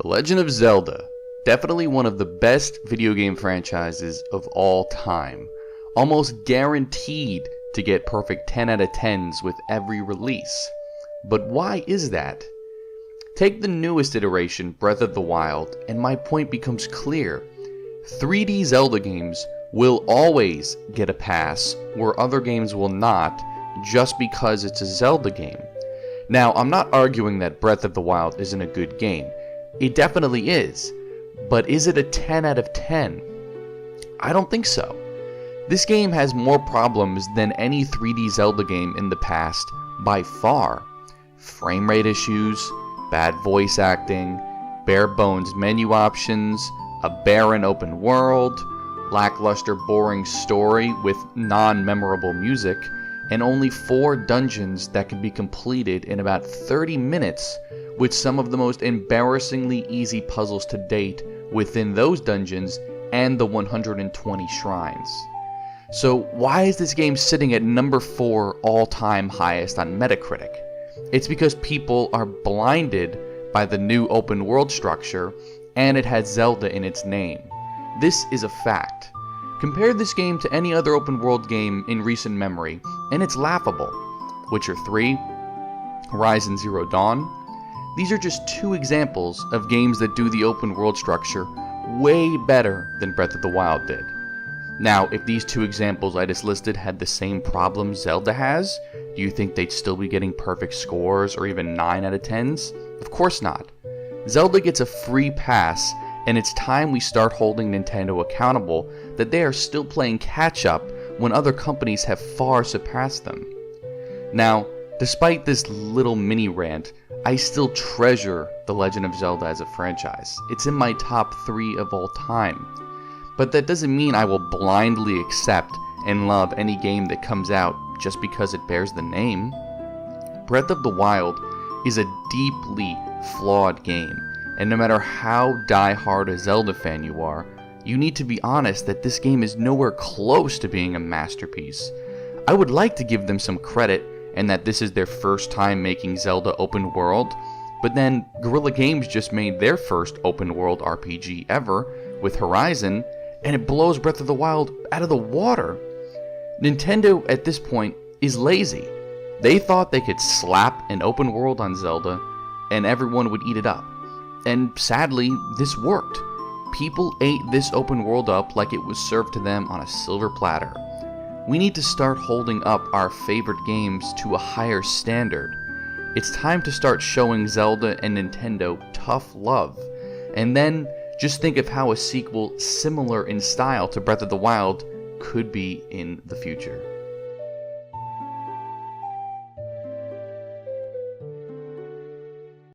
The Legend of Zelda, definitely one of the best video game franchises of all time. Almost guaranteed to get perfect 10 out of 10s with every release. But why is that? Take the newest iteration, Breath of the Wild, and my point becomes clear. 3D Zelda games will always get a pass, where other games will not, just because it's a Zelda game. Now, I'm not arguing that Breath of the Wild isn't a good game. It definitely is. But is it a 10 out of 10? I don't think so. This game has more problems than any 3D Zelda game in the past, by far. Frame rate issues, bad voice acting, bare bones menu options, a barren open world, lackluster boring story with non-memorable music, and only 4 dungeons that can be completed in about 30 minutes, with some of the most embarrassingly easy puzzles to date within those dungeons and the 120 shrines. So why is this game sitting at number 4 all-time highest on Metacritic? It's because people are blinded by the new open world structure, and it has Zelda in its name. This is a fact. Compare this game to any other open world game in recent memory, and it's laughable. Witcher 3, Horizon Zero Dawn. These are just 2 examples of games that do the open world structure way better than Breath of the Wild did. Now, if these 2 examples I just listed had the same problem Zelda has, do you think they'd still be getting perfect scores or even 9 out of 10s? Of course not. Zelda gets a free pass, and it's time we start holding Nintendo accountable that they are still playing catch up when other companies have far surpassed them. Now, despite this little mini rant, I still treasure The Legend of Zelda as a franchise. It's in my top 3 of all time. But that doesn't mean I will blindly accept and love any game that comes out just because it bears the name. Breath of the Wild is a deeply flawed game, and no matter how die-hard a Zelda fan you are, you need to be honest that this game is nowhere close to being a masterpiece. I would like to give them some credit and that this is their first time making Zelda open world, but then Guerrilla Games just made their first open world RPG ever with Horizon, and it blows Breath of the Wild out of the water. Nintendo at this point is lazy. They thought they could slap an open world on Zelda and everyone would eat it up. And sadly, this worked. People ate this open world up like it was served to them on a silver platter. We need to start holding up our favorite games to a higher standard. It's time to start showing Zelda and Nintendo tough love. And then just think of how a sequel similar in style to Breath of the Wild could be in the future.